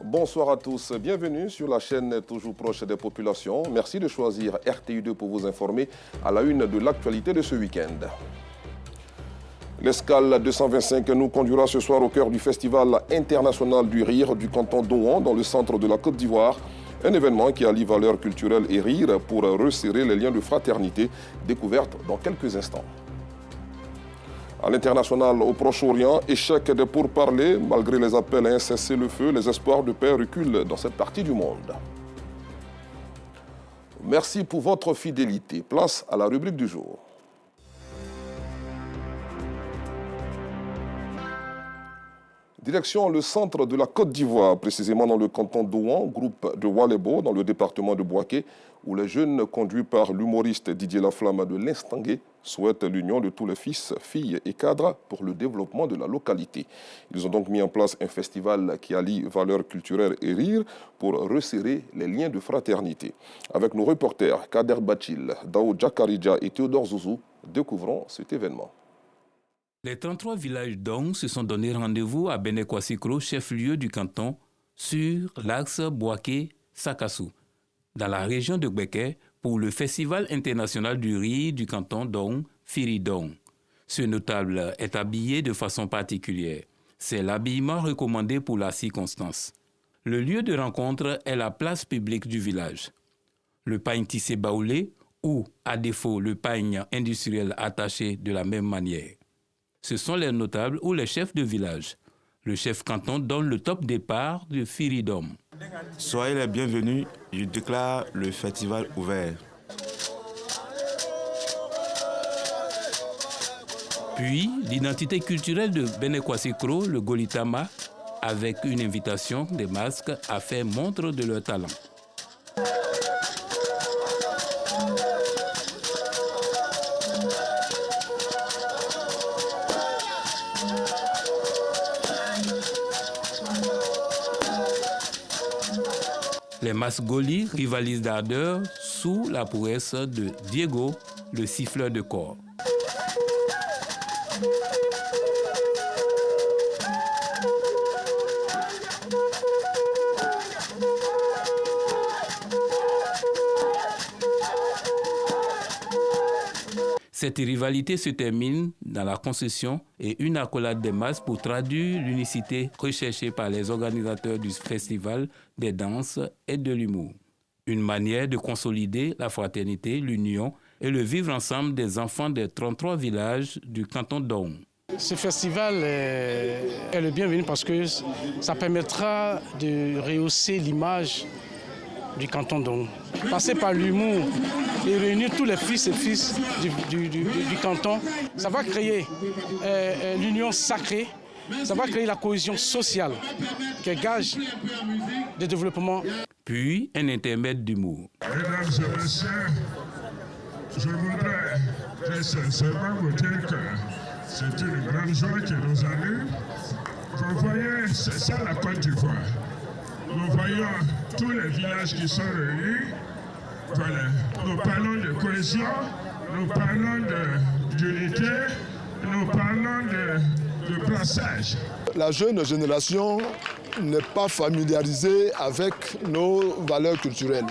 Bonsoir à tous, bienvenue sur la chaîne toujours proche des populations. Merci de choisir RTU2 pour vous informer à la une de l'actualité de ce week-end. L'escale 225 nous conduira ce soir au cœur du Festival international du rire du canton d'Ohan dans le centre de la Côte d'Ivoire. Un événement qui allie valeurs culturelles et rire pour resserrer les liens de fraternité, découverte dans quelques instants. À l'international, au Proche-Orient, échec des pourparlers. Malgré les appels à un cessez-le-feu, les espoirs de paix reculent dans cette partie du monde. Merci pour votre fidélité. Place à la rubrique du jour. Direction le centre de la Côte d'Ivoire, précisément dans le canton d'Ohan, groupe de Walebo, dans le département de Bouaké, où les jeunes conduits par l'humoriste Didier Laflamme de l'Instangué souhaitent l'union de tous les fils, filles et cadres pour le développement de la localité. Ils ont donc mis en place un festival qui allie valeurs culturelles et rire pour resserrer les liens de fraternité. Avec nos reporters Kader Bachil, Dao Djakarija et Théodore Zouzou, découvrons cet événement. Les 33 villages d'Ong se sont donné rendez-vous à Benekwassikro, chef-lieu du canton, sur l'axe Bouaké-Sakassou, dans la région de Gbeke, pour le Festival international du riz du canton d'Ong, Firidong. Ce notable est habillé de façon particulière. C'est l'habillement recommandé pour la circonstance. Le lieu de rencontre est la place publique du village. Le pagne tissé baoulé ou, à défaut, le pagne industriel attaché de la même manière. Ce sont les notables ou les chefs de village. Le chef canton donne le top départ de Firidom. Soyez les bienvenus, je déclare le festival ouvert. Puis, l'identité culturelle de Benekwassikro, le Golitama, avec une invitation des masques, a fait montre de leur talent. Les Masgoli rivalisent d'ardeur sous la prouesse de Diego, le siffleur de corps. Cette rivalité se termine dans la concession et une accolade des masses pour traduire l'unicité recherchée par les organisateurs du festival des danses et de l'humour. Une manière de consolider la fraternité, l'union et le vivre ensemble des enfants des 33 villages du canton d'Ohm. Ce festival est le bienvenu parce que ça permettra de rehausser l'image du canton d'Ohm. Passer par l'humour et réunir tous les fils et filles du canton, ça va créer l'union sacrée, ça va créer la cohésion sociale qui est gage de développement. Puis un intermède d'humour. Mesdames et messieurs, je voudrais très sincèrement vous dire que c'est une grande joie qui nous anime. Vous voyez, c'est ça la Côte d'Ivoire. Nous voyons tous les villages qui sont réunis. Voilà. Nous parlons de cohésion, nous parlons d'unité, nous parlons de brassage. La jeune génération n'est pas familiarisée avec nos valeurs culturelles.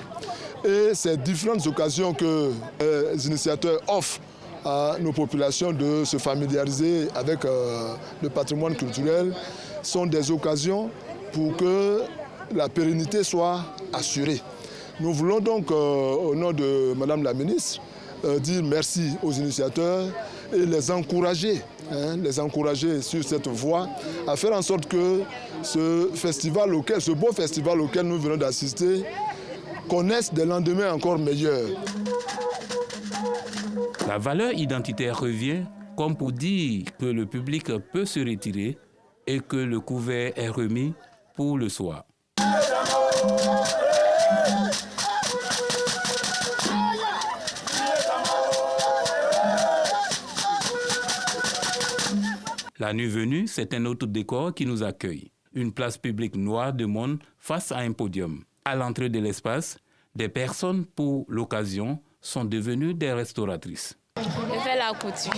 Et ces différentes occasions que les initiateurs offrent à nos populations de se familiariser avec le patrimoine culturel sont des occasions pour que la pérennité soit assurée. Nous voulons donc, au nom de Madame la ministre, dire merci aux initiateurs et les encourager sur cette voie, à faire en sorte que ce beau festival auquel nous venons d'assister, connaisse des lendemains encore meilleurs. La valeur identitaire revient comme pour dire que le public peut se retirer et que le couvert est remis pour le soir. La nuit venue, c'est un autre décor qui nous accueille. Une place publique noire de monde face à un podium. À l'entrée de l'espace, des personnes pour l'occasion sont devenues des restauratrices. Je fais la couture.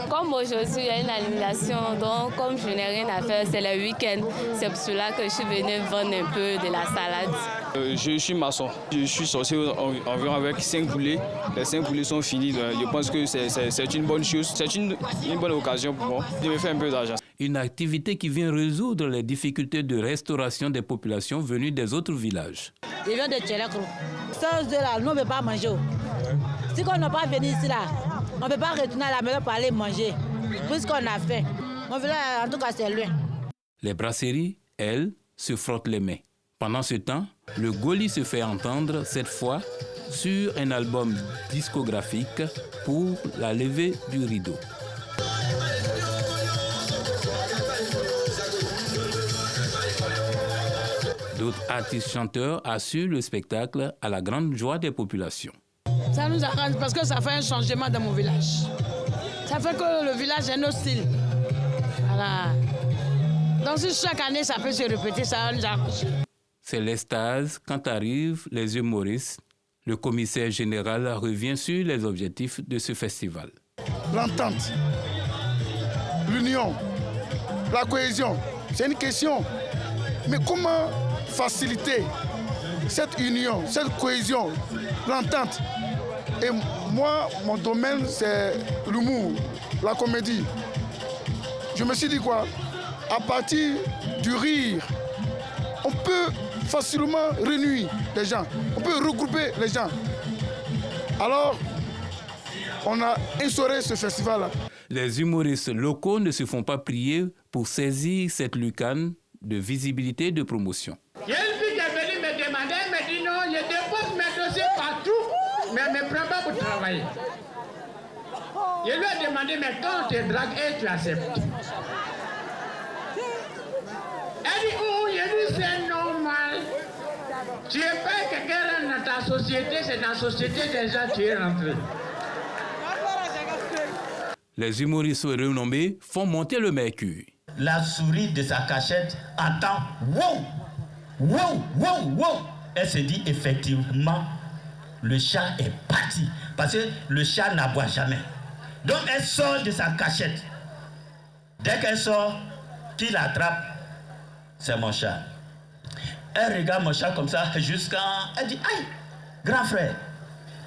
Comme aujourd'hui, il y a une animation, donc comme je n'ai rien à faire, c'est le week-end. C'est pour cela que je suis venue vendre un peu de la salade. Je suis maçon. Je suis sorti environ avec 5 poulets. Les 5 poulets sont finis. Je pense que c'est une bonne chose. C'est une bonne occasion pour moi de me faire un peu d'argent. Une activité qui vient résoudre les difficultés de restauration des populations venues des autres villages. Je viens de Tchelekro. Ces œufs-là, nous ne pouvons pas manger. Si on n'a pas venu ici, là, on ne peut pas retourner à la maison pour aller manger, puisqu'on a faim. Mon village, en tout cas, c'est loin. Les brasseries, elles, se frottent les mains. Pendant ce temps, le Goli se fait entendre, cette fois, sur un album discographique pour la levée du rideau. D'autres artistes chanteurs assurent le spectacle à la grande joie des populations. Ça nous arrange parce que ça fait un changement dans mon village. Ça fait que le village est notre style. Voilà. Donc si chaque année ça peut se répéter, ça nous arrange. C'est l'extase quand arrivent les humoristes. Le commissaire général revient sur les objectifs de ce festival. L'entente, l'union, la cohésion, c'est une question. Mais comment faciliter cette union, cette cohésion, l'entente? Et moi, mon domaine, c'est l'humour, la comédie. Je me suis dit quoi? À partir du rire, on peut facilement réunir les gens, on peut regrouper les gens. Alors, on a instauré ce festival-là. Les humoristes locaux ne se font pas prier pour saisir cette lucane de visibilité et de promotion. Il y a une fille qui est venue me demander, elle me dit non, je dépose mes dossiers partout, mais elle ne me prend pas pour travailler. Je lui ai demandé, mais quand on te drague, et tu acceptes. Elle dit, oh, je dis, c'est normal. Tu n'es pas quelqu'un dans ta société, c'est dans la société déjà tu es rentré. Les humoristes renommés font monter le mercure. La souris de sa cachette entend wow, wow, wow, wow. Elle se dit effectivement, le chat est parti. Parce que le chat n'aboie jamais. Donc elle sort de sa cachette. Dès qu'elle sort, qui l'attrape? C'est mon chat. Elle regarde mon chat comme ça jusqu'à... Elle dit, aïe, grand frère,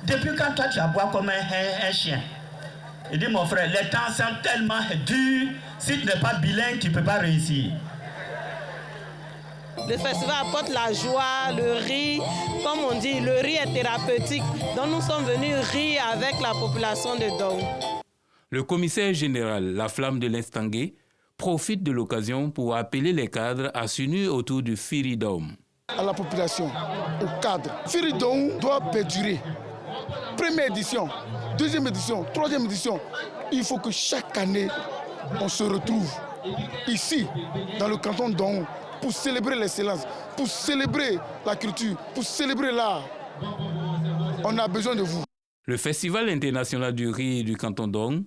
depuis quand toi tu aboies comme un chien? Il dit, mon frère, les temps sont tellement durs, si tu n'es pas bilingue, tu ne peux pas réussir. Le festival apporte la joie, le rire. Comme on dit, le rire est thérapeutique. Donc nous sommes venus rire avec la population de Dong. Le commissaire général, la flamme de l'Instangué, profite de l'occasion pour appeler les cadres à s'unir autour du Firidom. À la population, aux cadres, Firidom doit perdurer. Première édition, deuxième édition, troisième édition. Il faut que chaque année, on se retrouve ici, dans le canton de Dong, pour célébrer l'excellence, pour célébrer la culture, pour célébrer l'art. On a besoin de vous. Le Festival international du riz du canton Dong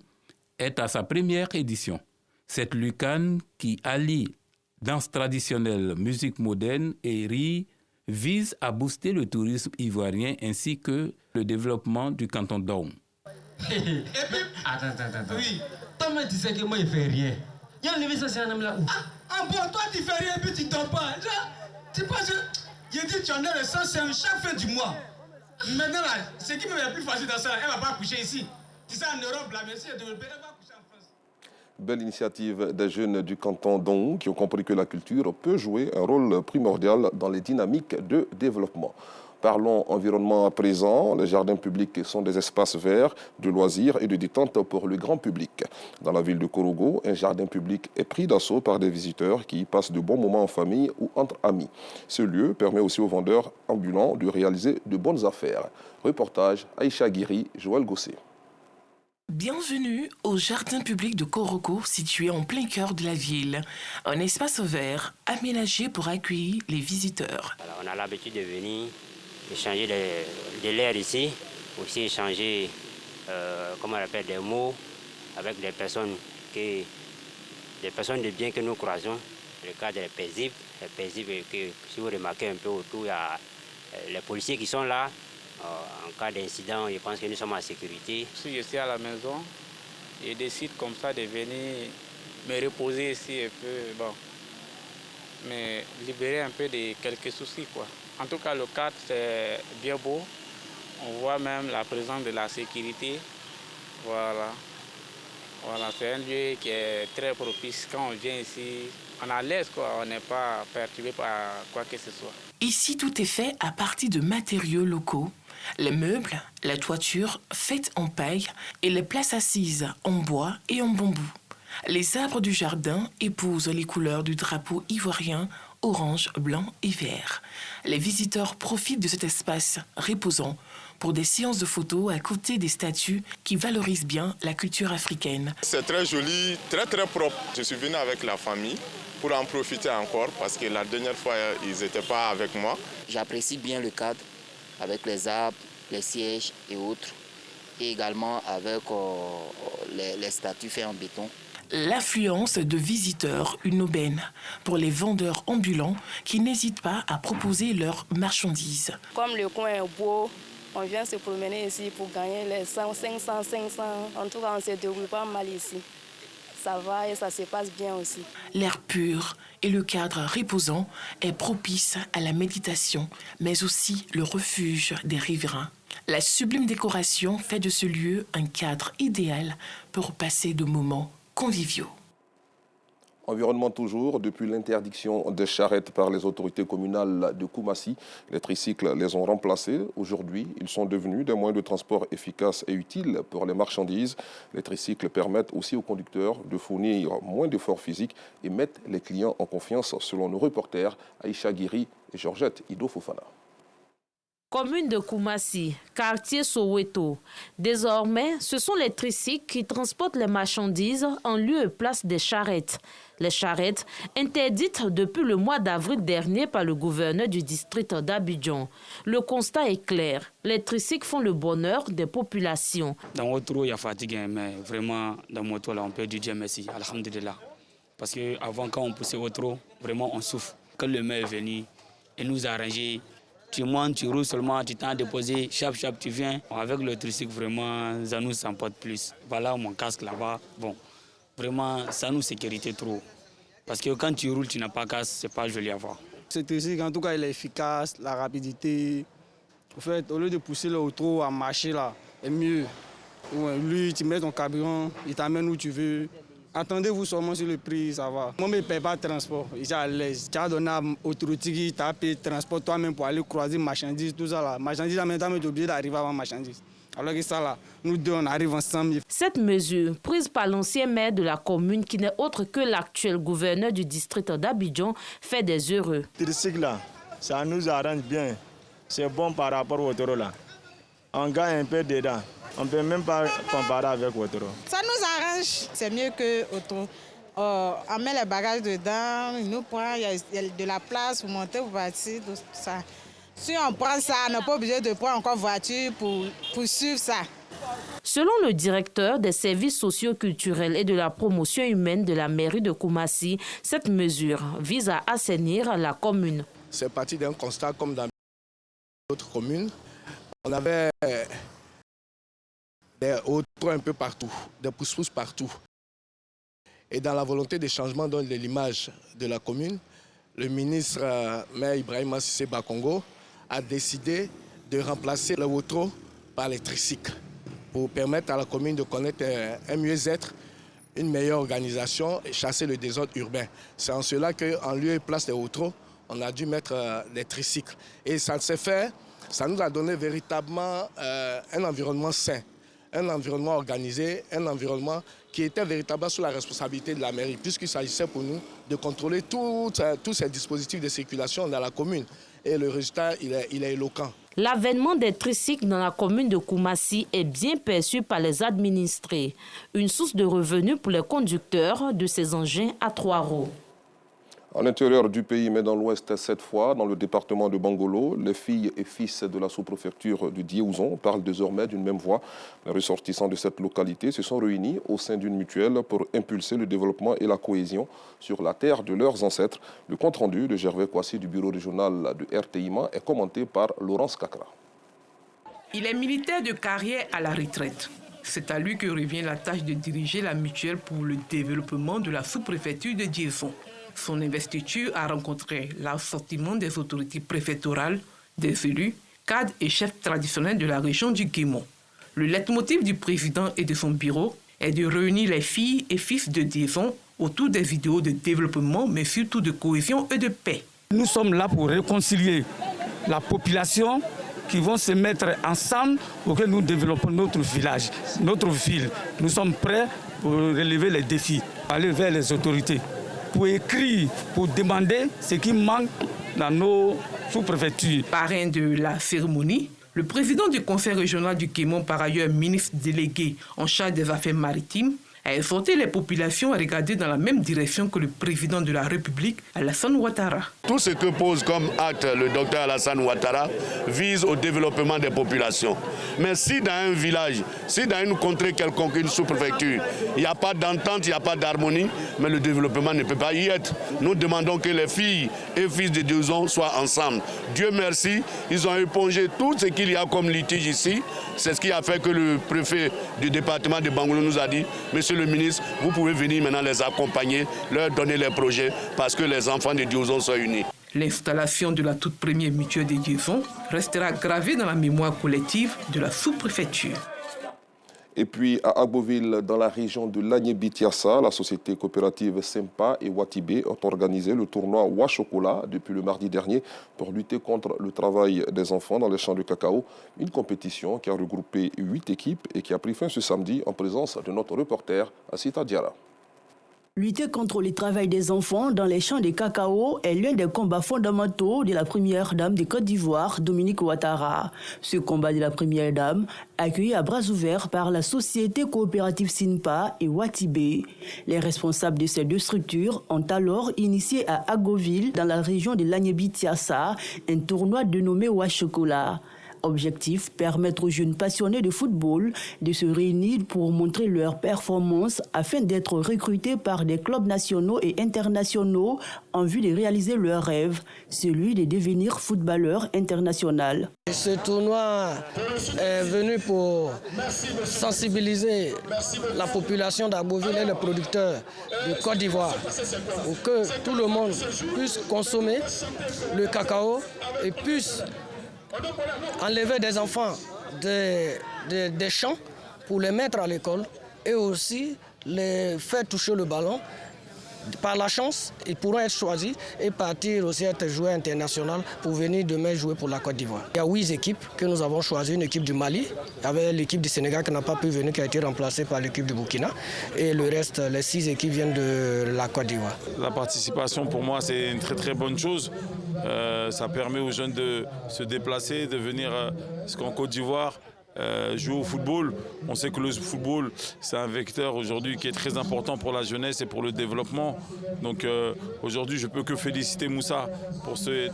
est à sa première édition. Cette lucane qui allie danse traditionnelle, musique moderne et riz vise à booster le tourisme ivoirien ainsi que le développement du canton Dong. Et puis, attends. Oui, toi-même tu sais que moi je fais rien. Il y a enlevé ça, c'est un homme là où? Ah bon, toi tu fais rien et puis tu dors pas. Tu penses que j'ai dit tu en as le sang, c'est chaque fin du mois. Maintenant là, ce qui me fait plus facile dans ça, elle va pas coucher ici. Tu sais en Europe là, mais si elle ne va pas coucher en France. Belle initiative des jeunes du canton Dong qui ont compris que la culture peut jouer un rôle primordial dans les dynamiques de développement. Parlons environnement à présent. Les jardins publics sont des espaces verts, de loisirs et de détente pour le grand public. Dans la ville de Korogo, un jardin public est pris d'assaut par des visiteurs qui y passent de bons moments en famille ou entre amis. Ce lieu permet aussi aux vendeurs ambulants de réaliser de bonnes affaires. Reportage Aïcha Guiri, Joël Gossé. Bienvenue au jardin public de Korogo, situé en plein cœur de la ville. Un espace vert aménagé pour accueillir les visiteurs. Alors, on a l'habitude de venir échanger de l'air ici, aussi échanger comment on appelle, des mots avec des personnes de bien que nous croisons. Le cadre est paisible, et que si vous remarquez un peu autour, il y a les policiers qui sont là. En cas d'incident, je pense que nous sommes en sécurité. Si je suis à la maison, je décide comme ça de venir me reposer ici un peu, bon, mais libérer un peu de quelques soucis, quoi. En tout cas, le cadre, c'est bien beau. On voit même la présence de la sécurité. Voilà. Voilà, c'est un lieu qui est très propice. Quand on vient ici, on est à l'aise, quoi. On n'est pas perturbé par quoi que ce soit. Ici, tout est fait à partir de matériaux locaux. Les meubles, la toiture faite en paille et les places assises en bois et en bambou. Les arbres du jardin épousent les couleurs du drapeau ivoirien, orange, blanc et vert. Les visiteurs profitent de cet espace reposant pour des séances de photos à côté des statues qui valorisent bien la culture africaine. C'est très joli, très propre. Je suis venu avec la famille pour en profiter encore parce que la dernière fois, ils n'étaient pas avec moi. J'apprécie bien le cadre avec les arbres, les sièges et autres, et également avec les statues faites en béton. L'affluence de visiteurs, une aubaine pour les vendeurs ambulants qui n'hésitent pas à proposer leurs marchandises. Comme le coin est beau, on vient se promener ici pour gagner les 100, 500. En tout cas, on ne se déroule pas mal ici. Ça va et ça se passe bien aussi. L'air pur et le cadre reposant est propice à la méditation, mais aussi le refuge des riverains. La sublime décoration fait de ce lieu un cadre idéal pour passer de moments conviviaux. Environnement toujours, depuis l'interdiction des charrettes par les autorités communales de Koumassi, les tricycles les ont remplacés. Aujourd'hui, ils sont devenus des moyens de transport efficaces et utiles pour les marchandises. Les tricycles permettent aussi aux conducteurs de fournir moins d'efforts physiques et mettent les clients en confiance, selon nos reporters Aïcha Guiri et Georgette Ido Fofana. Commune de Koumassi, quartier Soweto. Désormais, ce sont les tricycles qui transportent les marchandises en lieu et place des charrettes. Les charrettes, interdites depuis le mois d'avril dernier par le gouverneur du district d'Abidjan. Le constat est clair. Les tricycles font le bonheur des populations. Dans notre eau, il y a fatigue, mais vraiment, dans mon toit, on peut dire merci, alhamdulillah. Parce qu'avant, quand on poussait notre eau, vraiment, on souffre. Quand le maire est venu, il nous a arrangé. Tu montes, tu roules seulement, tu t'en déposé, chap, tu viens. Avec le tricycle, vraiment, ça nous emporte plus. Voilà mon casque là-bas. Bon, vraiment, ça nous sécurité trop. Parce que quand tu roules, tu n'as pas de casque, c'est pas joli à voir. Ce tricycle, en tout cas, il est efficace, la rapidité. En fait, au lieu de pousser le auto à marcher là, est mieux. Lui, tu mets ton carburant, il t'amène où tu veux. Attendez-vous seulement sur le prix, ça va. Moi, je ne paye pas de transport, il est à l'aise. Tu as donné à l'autorité, tu as payé le transport toi-même pour aller croiser marchandises, tout ça là. Marchandises, en même temps, tu es obligé d'arriver avant marchandises. Alors que ça là, nous deux, on arrive ensemble. Cette mesure, prise par l'ancien maire de la commune, qui n'est autre que l'actuel gouverneur du district d'Abidjan, fait des heureux. Le tricycle là, ça nous arrange bien. C'est bon par rapport au taureau là. On gagne un peu dedans. On ne peut même pas comparer avec Otoro. Ça nous arrange, c'est mieux que Otoro. On met les bagages dedans, il nous prend, il y a de la place pour monter, pour partir, tout ça. Si on prend ça, on n'est pas obligé de prendre encore voiture pour suivre ça. Selon le directeur des services socio-culturels et de la promotion humaine de la mairie de Koumassi, cette mesure vise à assainir la commune. C'est parti d'un constat comme dans d'autres communes. On avait des autos un peu partout, des pousse-pousse partout. Et dans la volonté de changement de l'image de la commune, le ministre maire Ibrahima Cissé Bakongo a décidé de remplacer le auto par les tricycles pour permettre à la commune de connaître un mieux-être, une meilleure organisation et chasser le désordre urbain. C'est en cela qu'en lieu et place des autos, on a dû mettre des tricycles. Et ça s'est fait, ça nous a donné véritablement un environnement sain. Un environnement organisé, un environnement qui était véritablement sous la responsabilité de la mairie, puisqu'il s'agissait pour nous de contrôler tous ces dispositifs de circulation dans la commune. Et le résultat, il est éloquent. L'avènement des tricycles dans la commune de Koumassi est bien perçu par les administrés. Une source de revenus pour les conducteurs de ces engins à 3 roues. À l'intérieur du pays, mais dans l'ouest cette fois, dans le département de Bangolo, les filles et fils de la sous-préfecture du Diéouzon parlent désormais d'une même voix. Les ressortissants de cette localité se sont réunis au sein d'une mutuelle pour impulser le développement et la cohésion sur la terre de leurs ancêtres. Le compte-rendu de Gervais Kouassi du bureau régional de RTIMA est commenté par Laurence Kakra. Il est militaire de carrière à la retraite. C'est à lui que revient la tâche de diriger la mutuelle pour le développement de la sous-préfecture de Dieuzon. Son investiture a rencontré l'assentiment des autorités préfectorales, des élus, cadres et chefs traditionnels de la région du Guémon. Le leitmotiv du président et de son bureau est de réunir les filles et fils de Dieuzon autour des idéaux de développement, mais surtout de cohésion et de paix. Nous sommes là pour réconcilier la population qui vont se mettre ensemble pour que nous développons notre village, notre ville. Nous sommes prêts pour relever les défis, aller vers les autorités, pour écrire, pour demander ce qui manque dans nos sous-préfectures. Parrain de la cérémonie, le président du conseil régional du Guémon, par ailleurs ministre délégué en charge des affaires maritimes, a exhorté les populations à regarder dans la même direction que le président de la République, Alassane Ouattara. Tout ce que pose comme acte le docteur Alassane Ouattara vise au développement des populations. Mais si dans un village, si dans une contrée quelconque, une sous-préfecture, il n'y a pas d'entente, il n'y a pas d'harmonie, mais le développement ne peut pas y être. Nous demandons que les filles et fils de Dieuzon soient ensemble. Dieu merci, ils ont épongé tout ce qu'il y a comme litige ici. C'est ce qui a fait que le préfet du département de Bangoulou nous a dit, Monsieur le ministre, vous pouvez venir maintenant les accompagner, leur donner les projets, parce que les enfants de Dieuzon sont unis. L'installation de la toute première mutuelle de Dieuzon restera gravée dans la mémoire collective de la sous-préfecture. Et puis à Agboville, dans la région de Lagné-Bitiassa, la société coopérative Sempa et Watibé ont organisé le tournoi Wa-Chocolat depuis le mardi dernier pour lutter contre le travail des enfants dans les champs de cacao. Une compétition qui a regroupé 8 équipes et qui a pris fin ce samedi en présence de notre reporter Asita Diara. Lutter contre le travail des enfants dans les champs de cacao est l'un des combats fondamentaux de la première dame de Côte d'Ivoire, Dominique Ouattara. Ce combat de la première dame, accueilli à bras ouverts par la société coopérative Simpa et Watibé. Les responsables de ces deux structures ont alors initié à Agoville, dans la région de Lagné-Bitiassa, un tournoi dénommé Wa-Chocolat. Objectif, permettre aux jeunes passionnés de football de se réunir pour montrer leurs performances afin d'être recrutés par des clubs nationaux et internationaux en vue de réaliser leur rêve, celui de devenir footballeur international. Ce tournoi est venu pour sensibiliser la population d'Agboville et les producteurs de Côte d'Ivoire pour que tout le monde puisse consommer le cacao et puisse enlever des enfants des champs pour les mettre à l'école et aussi les faire toucher le ballon. Par la chance, ils pourront être choisis et partir aussi être joueurs internationaux pour venir demain jouer pour la Côte d'Ivoire. Il y a 8 équipes que nous avons choisies, une équipe du Mali, avec l'équipe du Sénégal qui n'a pas pu venir, qui a été remplacée par l'équipe du Burkina. Et le reste, les 6 équipes viennent de la Côte d'Ivoire. La participation pour moi c'est une très très bonne chose. Ça permet aux jeunes de se déplacer, de venir en Côte d'Ivoire. Jouer au football. On sait que le football, c'est un vecteur aujourd'hui qui est très important pour la jeunesse et pour le développement. Donc aujourd'hui, je peux que féliciter Moussa pour ce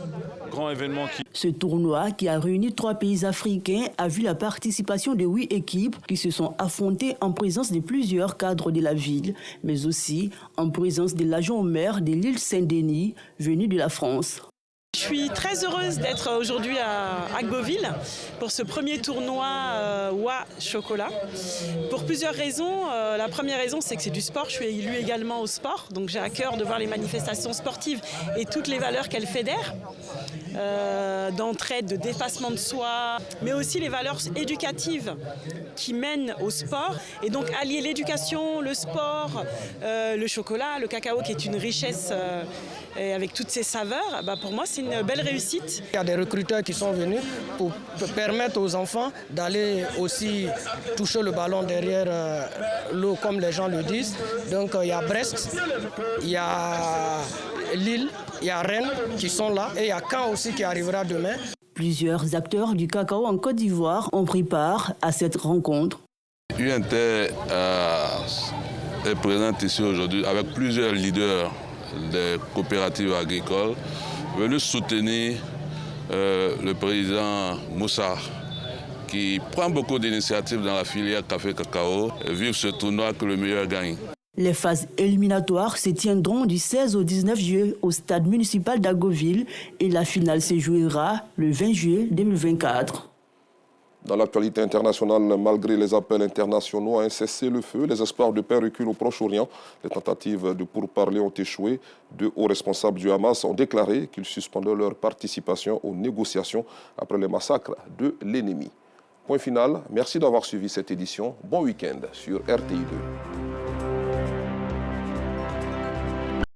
grand événement. Ce tournoi qui a réuni 3 pays africains a vu la participation de 8 équipes qui se sont affrontées en présence de plusieurs cadres de la ville, mais aussi en présence de l'agent au maire de l'île Saint-Denis, venu de la France. Je suis très heureuse d'être aujourd'hui à Agboville pour ce premier tournoi Wa-Chocolat. Pour plusieurs raisons. La première raison, c'est que c'est du sport. Je suis élue également au sport, donc j'ai à cœur de voir les manifestations sportives et toutes les valeurs qu'elles fédèrent, d'entraide, de dépassement de soi, mais aussi les valeurs éducatives qui mènent au sport. Et donc allier l'éducation, le sport, le chocolat, le cacao qui est une richesse et avec toutes ses saveurs, pour moi c'est une belle réussite. Il y a des recruteurs qui sont venus pour permettre aux enfants d'aller aussi toucher le ballon derrière l'eau comme les gens le disent. Donc il y a Brest, il y a Lille, il y a Rennes qui sont là et il y a Caen aussi qui arrivera demain. Plusieurs acteurs du cacao en Côte d'Ivoire ont pris part à cette rencontre. UNT est présente ici aujourd'hui avec plusieurs leaders des coopératives agricoles venus soutenir le président Moussa qui prend beaucoup d'initiatives dans la filière café-cacao et vive ce tournoi que le meilleur gagne. Les phases éliminatoires se tiendront du 16 au 19 juillet au stade municipal d'Agoville et la finale se jouera le 20 juillet 2024. Dans l'actualité internationale, malgré les appels internationaux à un cessez-le-feu, les espoirs de paix reculent au Proche-Orient. Les tentatives de pourparlers ont échoué. Deux hauts responsables du Hamas ont déclaré qu'ils suspendaient leur participation aux négociations après les massacres de l'ennemi. Point final, merci d'avoir suivi cette édition. Bon week-end sur RTI2.